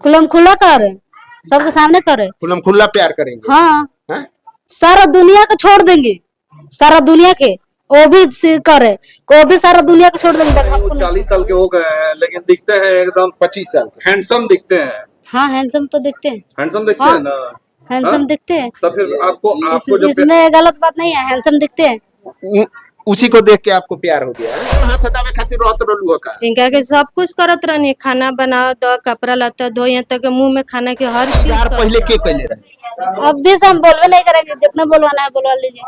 खुलम खुला कर रहे, सबके सामने कर रहे। खुलम खुल्ला प्यार करेंगे? हाँ, हाँ? सारा दुनिया को छोड़ देंगे, सारा दुनिया के वो भी करे, वो भी सारा दुनिया को छोड़ देंगे। वो 40 साल के हो गए हैं लेकिन दिखते हैं एकदम 25 साल के। हैंडसम दिखते हैं। हाँ, हैंडसम तो दिखते हैं, हैंडसम दिखते हाँ, हैं ना? हैंडसम हाँ? दिखते हैं। तो फिर आपको जो इसमें गलत बात नहीं है, हैंडसम दिखते हैं। उसी को देख के आपको प्यार हो गया है? हाथ हटावे खातिर रहत रहलू का? इनका के सब कुछ करत रहनी, खाना बनाओ दो, कपड़ा लत्ता धो, यहाँ तक मुंह में खाना के हर चीज यार करत पहले के कहले रहे? अब भी हम बोलवे नहीं करेंगे, जितना बोलवाना है बोलवा लीजिए।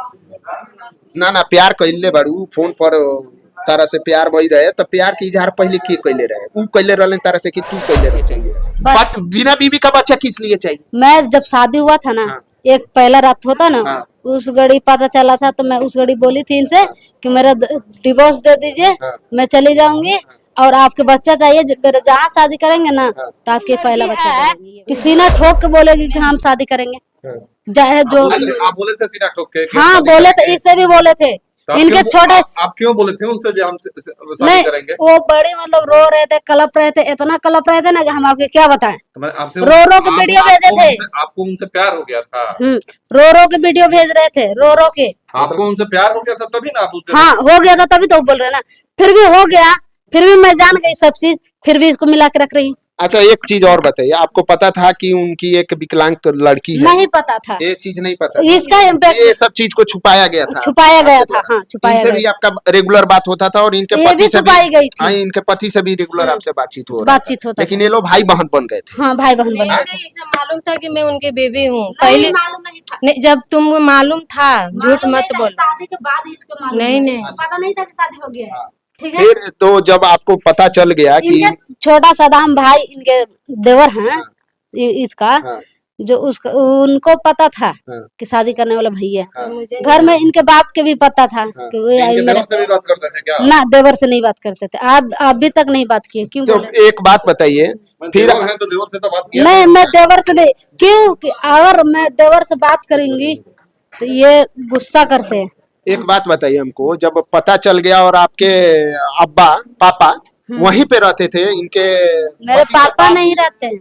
ना प्यार कहले बाड़ू, फोन पर तारा से प्यार भई रहे तो प्यार के इजहार पहले के कहले रहे? ऊ कहले रहले तारा से कि तू कहले रहे चाहिए? बात बिना बीवी का बच्चा किस लिए चाहिए? मैं जब शादी हुआ था ना, हाँ। एक पहला रात होता ना, हाँ। उस घड़ी पता चला था तो मैं उस घड़ी बोली थी इनसे कि मेरा डिवोर्स दे दीजिए, हाँ। मैं चली जाऊंगी और आपके बच्चा चाहिए, मेरे जहाँ शादी करेंगे ना तो आपके पहला बच्चा है। किसी ना ठोक के बोलेगी कि हम शादी करेंगे, चाहे जो। आप बोले थे सीना ठोक के कि हाँ शादी बोले थे, करेंगे? इससे भी बोले थे तो आप इनके क्यों- छोटे। आप क्यों बोले थे उनसे जो हम शादी नहीं, करेंगे? वो बड़ी मतलब रो रहे थे, कलप रहे थे, इतना कलप रहे थे ना कि हम आपके क्या बताएं। तो मैं आपसे रो रो के वीडियो भेजे थे। आपको उनसे प्यार हो गया था? रो रो के वीडियो भेज रहे थे, रो रो के। आपको उनसे प्यार हो गया था तभी ना आप बोलते हाँ, हो गया था तभी तो बोल रहे ना। फिर भी हो गया, फिर भी मैं जान गई सब चीज, फिर भी इसको मिला के रख रही हूँ। अच्छा एक चीज और बताइए, आपको पता था कि उनकी एक विकलांग लड़की है? नहीं पता था, ये चीज नहीं पता था? इसका ये सब चीज को छुपाया गया था? छुपाया गया था, हाँ छुपाया इनसे भी गया। आपका रेगुलर बात होता था और इनके ये पति भी से भी? छुपाई गई थी। हाँ, इनके पति से भी रेगुलर आपसे बातचीत हो रहा बातचीत था। होता लेकिन ये लोग भाई बहन बन गए थे? हाँ, भाई बहन बना। नहीं, ऐसा मालूम था कि मैं उनकी बेबी हूँ पहले। मालूम नहीं था, नहीं, जब तुमको मालूम था, झूठ मत बोल। शादी के बाद इसको मालूम नहीं, है। नहीं। पता नहीं था कि शादी हो गया है, ठीक है। फिर तो जब आपको पता चल गया कि इनके छोटा सदाम भाई, इनके देवर हैं, इसका हाँ, जो उसका उनको पता था हाँ, कि शादी करने वाला भैया। मुझे घर में इनके बाप के भी पता था कि वो इनके मेरे देवर से भी बात करते थे क्या? ना, देवर से नहीं बात करते थे। आप अभी तक नहीं बात किए, क्यों तो बोले? एक बात बताइए फिर। देवर है तो देवर से तो बात किया नहीं, मैं देवर से नहीं, क्यों कि अगर मैं देवर से बात करूंगी तो ये गुस्सा करते हैं। एक बात बताइए हमको, जब पता चल गया और आपके अब्बा पापा वहीं पे रहते थे इनके? मेरे पति के पापा पास? नहीं रहते हैं,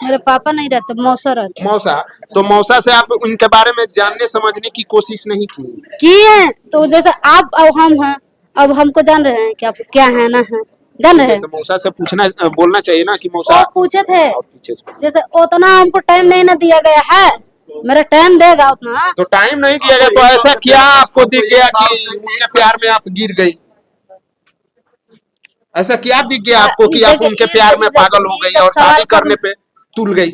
मेरे पापा नहीं रहते, मौसा रहते हैं। मौसा, तो मौसा से आप उनके बारे में जानने समझने की कोशिश नहीं की? किए हैं, तो जैसे आप और हम हैं, अब हमको जान रहे हैं कि आप क्या है ना है, जान रहे हैं। जैसे मौसा से पूछना बोलना चाहिए ना कि मौसा। वो पूछे थे, और पीछे से। जैसे उतना हमको टाइम नहीं ना दिया गया है, मेरा टाइम देगा उतना। तो टाइम नहीं दिया गया तो ऐसा क्या आपको दिख गया कि उनके प्यार में आप गिर गई? ऐसा क्या दिख गया आपको कि आप उनके प्यार में पागल हो गई और शादी करने पे तुल गई?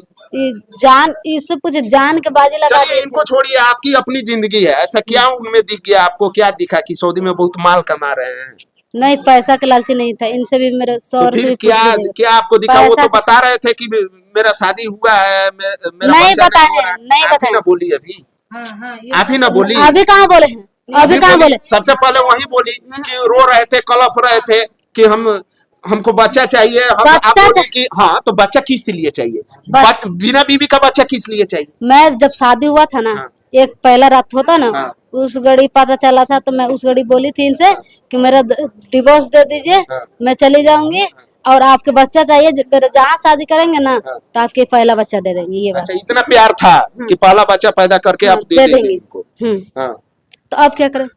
जान, इससे पूछे, जान के बाजी लगा चलिए दिए इनको थे। छोड़िए, आपकी अपनी जिंदगी है, ऐसा क्या उनमें दिख गया आपको? क्या दिखा कि सऊदी में बहुत माल कमा रहे हैं? नहीं, पैसा के लालची नहीं था, इनसे भी मेरे 100 तो रुपये फिर भी क्या पूछ लीजिएगा। क्या आपको दिखा? वो तो पैसा- बता रहे थे कि मेरा शादी हुआ है, मेरा नहीं बच्चा बताया हो रहा है, नहीं आप ही बताया। ना बोली अभी, हाँ, हाँ, ये आप ही ना बोली। अभी कहाँ बोले हैं, अभी कहाँ बोले? सबसे पहले वही बोली कि रो रहे थे, कलप रहे थे कि हमको बच्चा चाहिए। आप बच्चा बोली कि हाँ, तो बच्चा किस लिए चाहिए? बिना बीवी का बच्चा किस लिए चाहिए? मैं जब शादी हुआ था ना, हाँ। एक पहला रात होता ना, हाँ। उस घड़ी पता चला था तो मैं उस घड़ी बोली थी इनसे कि मेरा डिवोर्स दे दीजिए, हाँ। मैं चली जाऊंगी और आपके बच्चा चाहिए, मेरे जहाँ शादी करेंगे ना हाँ। तो आपके पहला बच्चा दे देंगे। ये बात अच्छा, इतना प्यार था कि पहला बच्चा पैदा करके आप दे देंगे इनको? हाँ, तो अब क्या करें?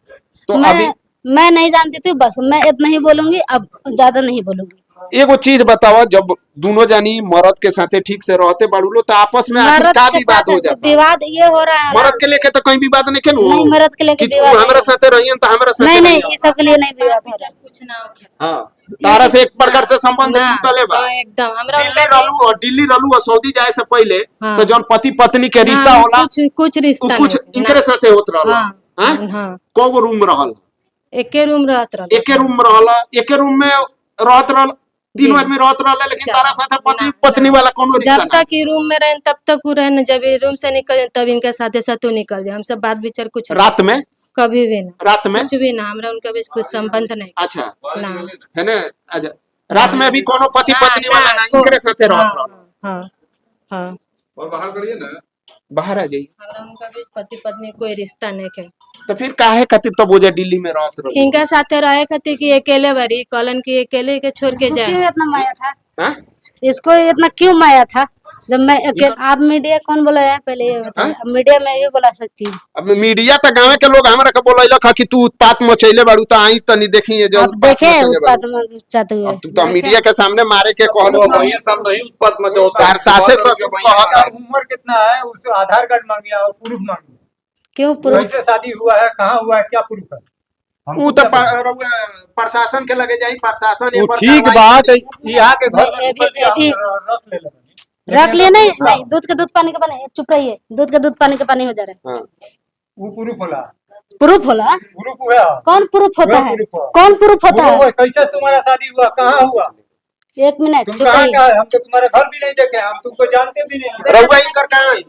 तो मैं अभी मैं नहीं जानती थी, बस मैं इतना ही बोलूंगी, अब ज्यादा नहीं बोलूंगी। एगो चीज बताओ, जब दोनों जानी मर्द के साथे ठीक से रहते बाड़ू लो तो आपस में आखिर मर्द का के विवाद साथ हो जाता? विवाद ये हो रहा है ना, मर्द के लेके तो कोई विवाद नहीं खेलू नहीं, मर्द के लेके कि तू विवाद हमारे नहीं। साथे रहियन तो हमारे साथे नहीं, रहियन। ये सब के लिए नहीं विवाद हो रहा है। कुछ ना हो गया। हाँ, तारा से एक प्रकार से संबंध ना, छूटले बा। हाँ, एकदम हमरा दिल्ली उनका रहलू और सऊदी जाए से पहले हाँ। तो जौन पति पत्नी के रिश्ता ना, होला कुछ रिश्ता कुछ नहीं। इनकरे साथे होत रहल। हाँ, हाँ? हाँ, कौगो रूम रहल? एके रूम रहत रहल। एके रूम में रहल, एके रूम में रहत रहल, तीन जी। आदमी रहत रहल, लेकिन चार। तारा साथे पति ना, पत्नी वाला कोनो रिश्ता जब ना? तक ये रूम में रहे तब तक वो रहे, जब ये रूम से निकल जाए तब इनके साथे साथों निकल जाए। हम सब बात विचार कुछ नहीं। रात में? कभी भी ना, रात में? कुछ भी ना, हमरा उनका भी कुछ संबंध नहीं। अच्छा, ना, है ना? अच्छा, रात में भी कोनो पति पत्नी वाला ना, को- इनकरे साथे रहत रहल। हाँ, हाँ, और बाहर करिए ना। बाहर आ जाइए। हमरा उनका भी पति पत्नी कोई रिश्ता नहीं है। तो फिर काहे खातिर तब वो दिल्ली में रहत रहल? इनका साथे रहे खातिर कि अकेले बड़ी कॉलन की अकेले के छोड़ के इसको जाए। क्यों इतना माया था? हाँ? इसको इतना क्यों माया था? जब मैं आप मीडिया कौन बोला है पहले ये बताइए। अब मीडिया में भी बोला सकती हूँ। अब मीडिया तो गाँव के लोग हमरा के बोलैलक कि तू उत्पात मचैले बाड़ू तो आई तनी देखी जो आप देखे उत्पात मचाते हुए। अब तू तो मीडिया के सामने मारे के कहलो तो ये सब नहीं उत्पात मचाओ तार सासे ससुर कहता उम्र कितना है, उससे आधार कार्ड मांगे और प्रूफ मांगे। क्यों प्रूफ? कैसे शादी हुआ है, कहाँ हुआ है, क्या प्रूफ है? ऊ तो प्रशासन के लगे जाई, प्रशासन एक वो बार ठीक कार्रवाई बात है, करी। यहाँ के घर में ये भी- ऊपर ये भी- रख ले लगे। रख लिए नहीं, दूध का दूध पानी का पानी। चुप रहिए, दूध का दूध पानी का पानी हो जा रहा है। हाँ। वो प्रूफ होला, प्रूफ होला? प्रूफ है। कौन प्रूफ होता वह है? प्रूफ है। कौन प्रूफ होता वो है? कैसे तुम्हारा शादी हुआ, कहाँ हुआ? एक मिनट तुम चुप कहाँ रहिए। का है? हम तो तुम्हारा घर भी नहीं देखे, हम तुमको जानते भी नहीं। रउआ इनकर कहाँ है?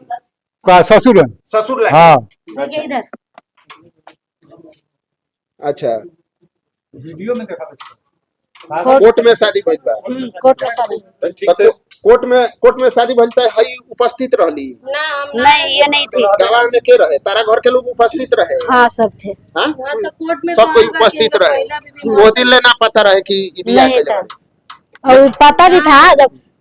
का ससुर? ससुर लगे। हाँ, देखिए इधर। अच्छा, वीडियो में देखा बच्चा। कोर्ट में शादी भइल बा। कोर्ट में शादी। ठीक से कोर्ट में शादी भइल त हई उपस्थित रहली। ना हम नहीं, ये नहीं थी। गवाह में के रहे? तारा घर के लोग उपस्थित रहे? हाँ सब थे। हाँ? वहाँ तो कोर्ट में सब कोई उपस्थित रहे। वो दिन ले ना पता रहे कि ई बियाह नहीं कइले था। बाड़ी। और पता भी था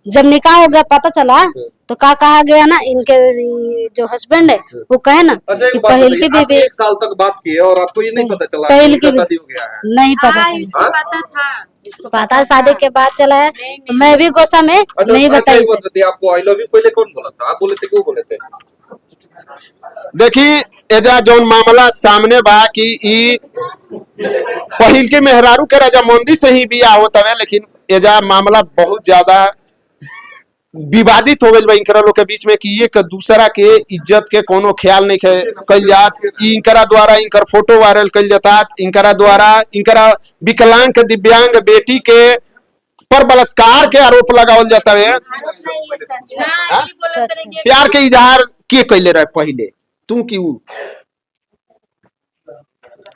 जब निकाह हो गया पता चला तो क्या कहा गया ना, इनके जो हस्बैंड है वो कहे ना अच्छा एक कि बात पहल की बताइए, आपने बीवी। 1 साल तक बात की है और आपको ये नहीं पता चला पहल कि की शादी हो गया है? नहीं पता हाँ, था। इसको पता था। पता शादी के बाद चला है तो मैं भी गुस्सा में अच्छा, नहीं अच्छा, बताई एक बात बताइए, आपको आई लव यू पहले कौन बोला था? आप बोले थे, क्यों बोले थे? देखी एजा जौन मामला सामने बा कि ई पहिल के मेहरारू के रजामंदी से ही बियाह होता है, लेकिन एजा मामला बहुत ज्यादा विवादित हो गइल बा इनकरा लोग के बीच में कि एक दूसरा के इज्जत के कोनो ख्याल नहीं कइल जात। इनकरा द्वारा इनकर फोटो वायरल कइल जाता, इनकरा द्वारा इनकरा विकलांग दिव्यांग बेटी के पर बलात्कार के आरोप लगावल जाता है। ना ये बोला था कि प्यार के इजहार के कइले रहे पहले, तू की ऊ?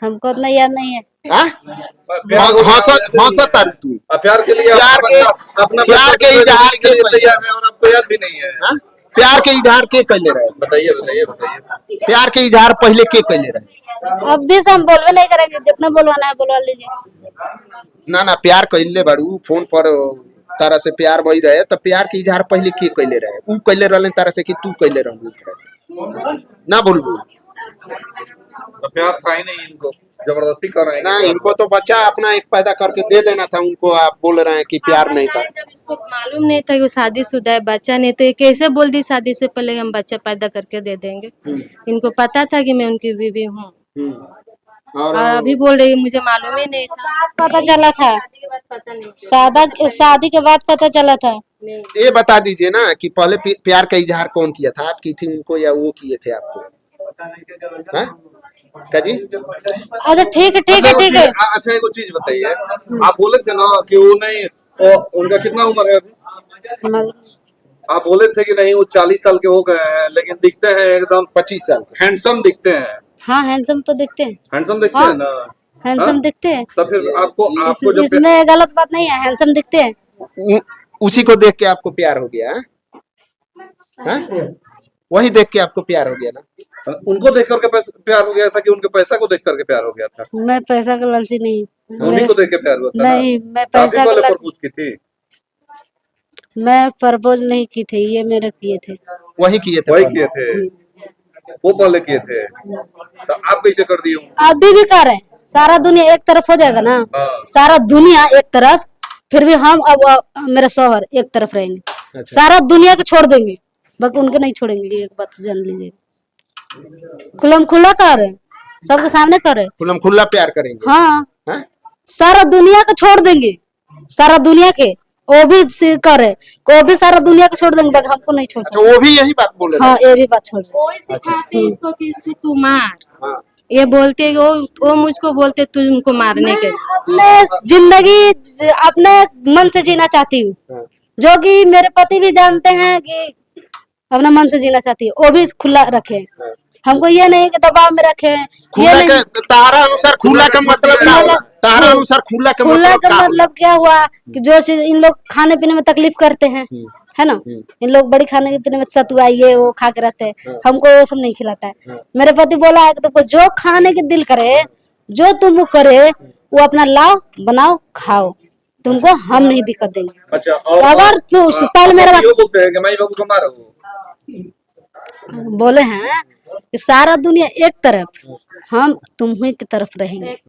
हमको उतना याद नहीं है। हाँ? हंसत तारू तू। प्यार के लिए अपना प्यार के इजहार के लिए तैयार है और आपको याद भी नहीं है। हाँ? प्यार के इजहार के कइले रहे? बताइए बताइए बताइए। प्यार के इजहार पहले के कइले रहे? अब भी से हम बोलवे नहीं करेंगे, जितना बोलवाना है बोलवा लीजिए। ना प्यार कइले बाड़ू, फोन पर तारा से प्यार भई रहे तो प्यार के इजहार पहले के कइले रहे? ऊ कइले रहले तारा से कि तू कइले रहलू ओकरा से? ना बोलबू? तो प्यार था ही नहीं, इनको जबरदस्ती कर रहे हैं। ना, इनको तो बच्चा अपना एक पैदा करके दे देना था उनको। आप बोल रहे हैं कि प्यार नहीं था। जब इसको मालूम नहीं था कि वो शादीशुदा है, बच्चा नहीं, तो ये कैसे बोल दी शादी से पहले हम बच्चा पैदा करके दे देंगे? इनको पता था कि मैं उनकी बीवी हूँ और और अभी बोल रही है मुझे मालूम ही नहीं था। पता चला था, शादी के बाद पता नहीं चला। शादी के बाद पता चला था। ये बता दीजिए ना कि पहले प्यार का इजहार कौन किया था? आप की थी उनको या वो किए थे आपको? हाँ? क्या जी? अच्छा ठीक है ठीक है ठीक है। अच्छा एक चीज बताइए, आप बोले थे ना कि वो नहीं, उनका कितना उम्र है अभी? मालूम। आप बोले थे कि नहीं वो 40 साल के हो गए हैं, लेकिन दिखते हैं एकदम 25 साल का। हैंडसम दिखते हैं। हाँ हैंडसम तो दिखते हैं, हैंडसम दिखते हाँ। हैं ना? हैंडसम हाँ? दिखते हैं। तो फिर आपको जब इसमें गलत बात नहीं है, हैंडसम दिखते हैं। उसी को देख के आपको प्यार हो गया? हाँ? वही देख के आपको प्यार हो गया ना? उनको देख करके प्यार हो गया था कि उनके पैसा को देख करके प्यार हो गया था? मैं पैसा का लालची नहीं। उन्हीं को देख के प्यार हुआ था ना? नहीं, मैं काफी पैसा का पहले लालची, प्रपोज की थी। मैं प्रपोज नहीं की थी, ये मेरे किए थे। वही किए थे वही पहले। किए थे, वो पहले किए थे, तो आप कैसे कर दिए? अभी भी कर रहे हैं। सारा दुनिया एक तरफ हो जाएगा ना, हाँ। सारा दुनिया एक तरफ, फिर भी हम अब मेरा शौहर एक तरफ रहेंगे। अच्छा। सारा दुनिया को छोड़ देंगे, बाकी उनके नहीं छोड़ेंगे। एक बात जान लीजिएगा, खुलम खुला कर रहे हैं, सबके सामने कर रहे हैं। खुलम खुल्ला प्यार करेंगे? हाँ, हाँ? सारा दुनिया को छोड़ देंगे, सारा दुनिया के वो भी करे, वो भी सारा दुनिया को छोड़ देंगे, बाकी हमको नहीं छोड़ अच्छा, सकते। वो भी यही बात बोले? हाँ, ये भी बात छोड़ देंगे। कोई सिखाते इसको कि इसको तू मार, हाँ। ये बोलते वो मुझको बोलते तू उनको मारने के। अपने जिंदगी अपने मन से जीना चाहती हूँ, हाँ। जो कि मेरे पति भी जानते हैं कि अपना मन से जीना चाहती है, वो भी खुला रखे। हाँ। हमको ये नहीं कि दबाव में रखे, ये खुला नहीं। के तारा अनुसार खुला का मतलब क्या हुआ? तारा अनुसार खुला का खुला मतलब का क्या हुआ? मतलब क्या हुआ कि जो चीज इन लोग खाने पीने में तकलीफ करते हैं, है ना, इन लोग बड़ी खाने पीने में सतुआ ये वो खा के रहते हैं, हमको वो सब नहीं खिलाता है। मेरे पति बोला है कि तुमको जो खाने के दिल करे, जो तुम करे, वो अपना लाओ, बनाओ, खाओ। तुमको हम नहीं दिक्कत देंगे। अच्छा अगर तू पहले मेरे ये बोलते हैं कि माई बाबू को मारो। बोले हैं कि सारा दुनिया एक तरफ, हम तुम ही की तरफ रहेंगे।